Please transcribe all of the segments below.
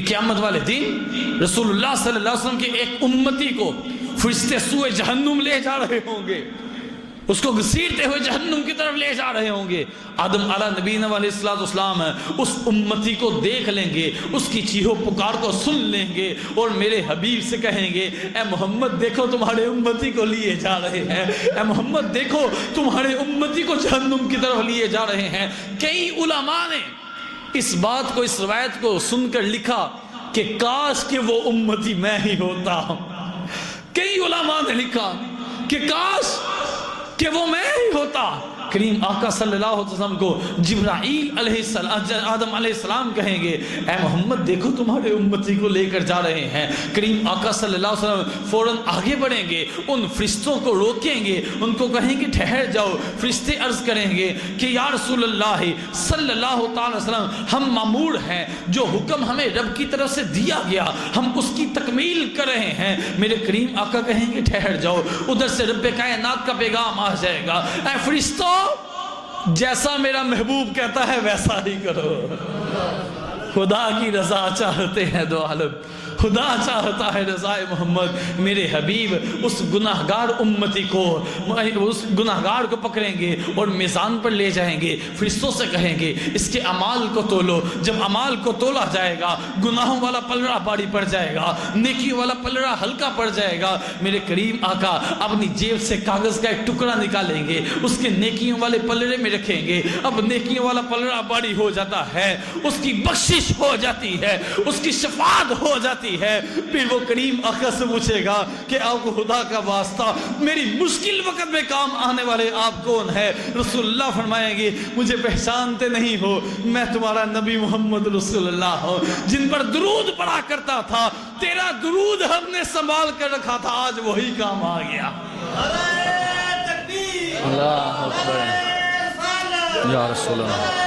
قیامت والے دن رسول اللہ صلی اللہ علیہ وسلم کے ایک امتی کو فرشتے سوئے جہنم لے جا رہے ہوں گے، اس کو گھسیٹتے ہوئے جہنم کی طرف لے جا رہے ہوں گے۔ آدم علیہ نبینا علیہ السلام اس امتی کو دیکھ لیں گے، اس کی چیخو پکار کو سن لیں گے اور میرے حبیب سے کہیں گے اے محمد دیکھو تمہارے امتی کو لیے جا رہے ہیں، اے محمد دیکھو تمہارے امتی کو جہنم کی طرف لیے جا رہے ہیں۔ کئی علماء نے اس بات کو، اس روایت کو سن کر لکھا کہ کاش کہ وہ امتی میں ہی ہوتا۔ کئی علماء نے لکھا کہ کاش کہ وہ میں ہی ہوتا۔ کریم آقا صلی اللہ علیہ وسلم کو جبرائیل علیہ السلام، آدم علیہ السلام کہیں گے اے محمد دیکھو تمہارے امتی کو لے کر جا رہے ہیں۔ کریم آقا صلی اللہ علیہ وسلم فوراً آگے بڑھیں گے، ان فرشتوں کو روکیں گے، ان کو کہیں گے ٹھہر جاؤ۔ فرشتے عرض کریں گے کہ یا رسول اللہ صلی اللہ تعالی وسلم ہم مامور ہیں، جو حکم ہمیں رب کی طرف سے دیا گیا ہم اس کی تکمیل کر رہے ہیں۔ میرے کریم آقا کہیں گے ٹھہر جاؤ، ادھر سے رب کائنات کا پیغام آ جائے گا، اے فرشتوں جیسا میرا محبوب کہتا ہے ویسا ہی کرو۔ خدا کی رضا چاہتے ہیں دو عالم، خدا چاہتا ہے رضا محمد۔ میرے حبیب اس گناہگار امتی کو، اس گناہگار کو پکڑیں گے اور میزان پر لے جائیں گے، فرشتوں سے کہیں گے اس کے اعمال کو تولو۔ جب اعمال کو تولا جائے گا گناہوں والا پلڑا بھاری پڑ جائے گا، نیکیوں والا پلڑا ہلکا پڑ جائے گا۔ میرے کریم آقا اپنی جیب سے کاغذ کا ایک ٹکڑا نکالیں گے، اس کے نیکیوں والے پلڑے میں رکھیں گے۔ اب نیکیوں والا پلڑا بھاری ہو جاتا ہے، اس کی بخشش ہو جاتی ہے، اس کی شفاعت ہو جاتی ہے۔ پھر وہ کریم آقا سے پوچھے گا کہ آپ کو خدا کا واسطہ میری مشکل وقت میں کام آنے والے آپ کون ہے؟ رسول اللہ فرمائیں گے مجھے پہچانتے نہیں ہو، میں تمہارا نبی محمد رسول اللہ ہوں، جن پر درود پڑھا کرتا تھا، تیرا درود ہم نے سنبھال کر رکھا تھا، آج وہی کام آ گیا۔ اللہ اکبر یا رسول اللہ۔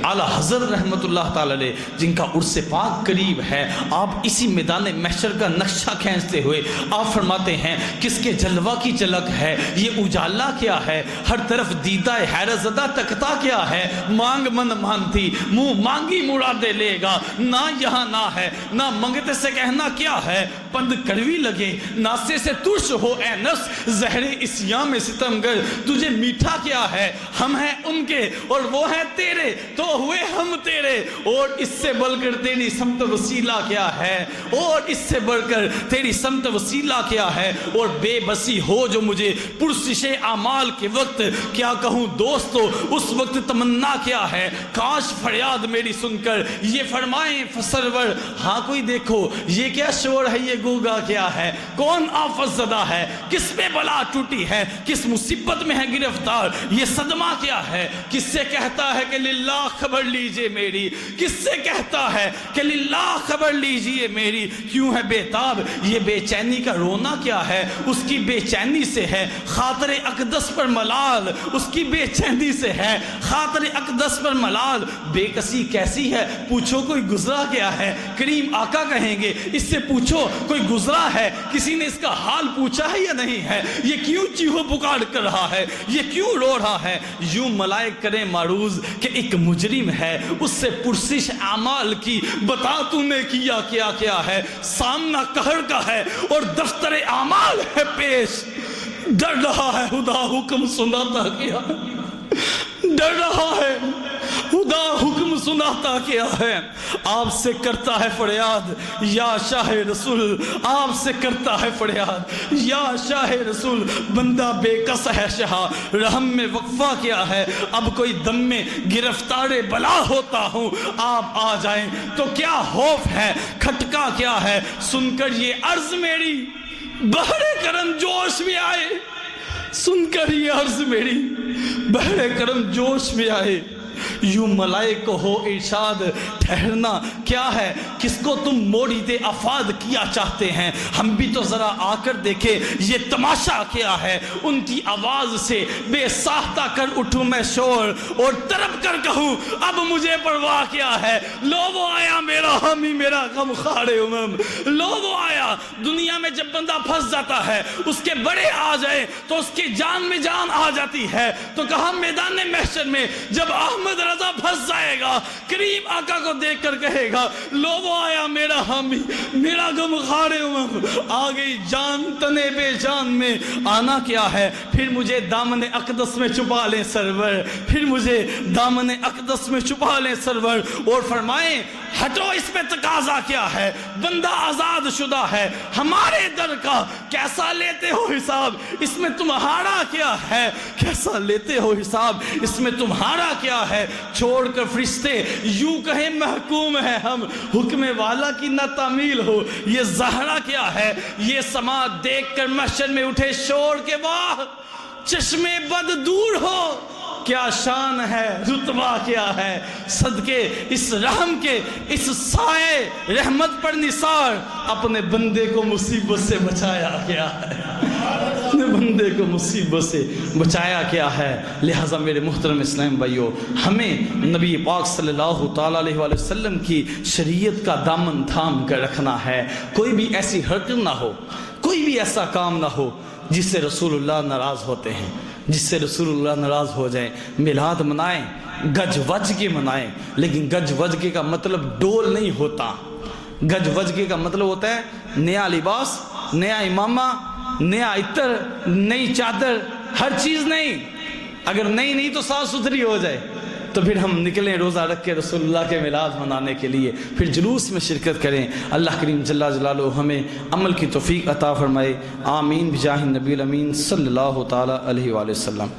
اعلیٰ حضرت رحمت اللہ تعالی علیہ جن کا عرس پاک قریب ہے، آپ اسی میدان محشر کا نقشہ کھینچتے ہوئے آپ فرماتے ہیں کس کے جلوہ کی جھلک ہے، یہ اجالا کیا ہے، ہر طرف دیدہ حیرت زدہ تکتا کیا ہے، مانگ من مانتی منہ مانگی مرادے لے گا، نہ یہاں نہ ہے نہ منگتے سے کہنا کیا ہے، پند کڑوی لگے ناسے سے ترش ہو اے نفس، زہر اسیاں میں ستم گر تجھے میٹھا کیا ہے، ہم ہیں ان کے اور وہ ہیں تیرے تو ہوئے ہم تیرے، اور اس سے بڑھ کر تیری سمت وسیلہ کیا ہے، اور اس سے بڑھ کر تیری سمت وسیلہ کیا ہے، اور بے بسی ہو جو مجھے پرسش اعمال کے وقت، کیا کہوں دوستو اس وقت تمنا کیا ہے، کاش فریاد میری سن کر یہ فرمائیں سرور ہاں کوئی دیکھو یہ کیا شور ہے، یہ گوگا کیا ہے، کون آفت زدہ ہے، کس پہ بلا ٹوٹی ہے، کس مصیبت میں ہے گرفتار، یہ صدمہ کیا ہے، کس سے کہتا ہے کہ للہ خبر لیجئے میری، کس سے کہتا ہے کہ للہ خبر لیجئے میری، کیوں ہے بے تاب یہ بے چینی کا رونا کیا ہے، اس کی بے چینی سے ہے خاطر اقدس پر ملال، اس کی بے چینی سے ہے خاطر اقدس پر ملال، بے کسی کیسی ہے پوچھو کوئی گزرا کیا ہے، کریم آقا کہیں گے اس سے پوچھو کوئی گزرا ہے، کسی نے اس کا حال پوچھا ہے یا نہیں ہے، یہ کیوں چیخو پکار کر رہا ہے، یہ کیوں رو رہا ہے، یوں ملائک کریں معروض کہ ایک مجرم ہے، اس سے پرسش اعمال کی بتا تو نے کیا کیا کیا ہے، سامنا قہر کا ہے اور دفتر اعمال ہے پیش، ڈر رہا ہے خدا حکم سناتا کیا، ڈر رہا ہے خدا حکم سناتا کیا ہے، آپ سے کرتا ہے فریاد یا شاہ رسول، آپ سے کرتا ہے فریاد یا شاہ رسول، بندہ بے کس ہے شاہ رحم میں وقفہ کیا ہے، اب کوئی دم میں گرفتار بلا ہوتا ہوں، آپ آ جائیں تو کیا خوف ہے، کھٹکا کیا ہے، سن کر یہ عرض میری بحر کرم جوش میں آئے، سن کر یہ عرض میری بحر کرم جوش میں آئے، یوں ملائک کو ہو ارشاد ٹھہرنا کیا ہے، کس کو تم موریدِ افاد کیا چاہتے ہیں، ہم بھی تو ذرا آ کر دیکھے یہ تماشا کیا ہے، ان کی آواز سے بے ساختہ کر اٹھوں میں شور اور تڑپ کر کہوں اب مجھے پرواہ کیا ہے، لو وہ آیا میرا حامی میرا غم خار امم، لو وہ آیا۔ دنیا میں جب بندہ پھنس جاتا ہے اس کے بڑے آ جائیں تو اس کی جان میں جان آ جاتی ہے، تو کہا میدان محشر میں جب احمد رضا پھنس جائے گا، کریم آقا کو دیکھ کر کہے گا لوگوں آیا میرا حامی، میرا غم خارے عمر، آ گئی جان تنے بے جان میں، آنا کیا ہے؟ پھر مجھے دامن اقدس میں چھپا لیں سرور، پھر مجھے دامن اقدس میں چھپا لیں سرور، اور فرمائیں ہٹو اس پہ تقاضا کیا ہے؟ بندہ آزاد شدہ ہے، ہمارے در کا کیسا لیتے ہو حساب؟ اس میں تمہارا کیا ہے؟ کیسا لیتے ہو حساب؟ اس میں تمہارا کیا ہے؟ چھوڑ کر فرشتے یوں کہیں محکوم ہے ہم، حکم والا کی نہ تعمیل ہو، یہ زہرا کیا ہے؟ یہ سماعت دیکھ کر محشر میں اٹھے شور کے واہ چشمے بد دور ہو، کیا شان ہے رتبہ کیا ہے، صدقے اس رحم کے اس سائے رحمت پر نثار، اپنے بندے کو مصیبت سے بچایا کیا ہے، اپنے بندے کو مصیبت سے بچایا کیا ہے۔ لہٰذا میرے محترم اسلام بھائیو، ہمیں نبی پاک صلی اللہ تعالیٰ علیہ وآلہ وسلم کی شریعت کا دامن تھام کر رکھنا ہے۔ کوئی بھی ایسی حرکت نہ ہو، کوئی بھی ایسا کام نہ ہو جس سے رسول اللہ ناراض ہوتے ہیں، جس سے رسول اللہ ناراض ہو جائیں۔ میلاد منائیں، گج وج کے منائیں، لیکن گج وج کے کا مطلب ڈول نہیں ہوتا۔ گج وج کے کا مطلب ہوتا ہے نیا لباس، نیا امامہ، نیا عطر، نئی چادر، ہر چیز نہیں۔ اگر نئی نہیں تو صاف ستھری ہو جائے تو پھر ہم نکلیں روزہ رکھ کے رسول اللہ کے میلاد منانے کے لیے، پھر جلوس میں شرکت کریں۔ اللہ کریم جل جلالہ ہمیں عمل کی توفیق عطا فرمائے، آمین بجاہ النبی الامین صلی اللہ تعالیٰ علیہ وآلہ وسلم۔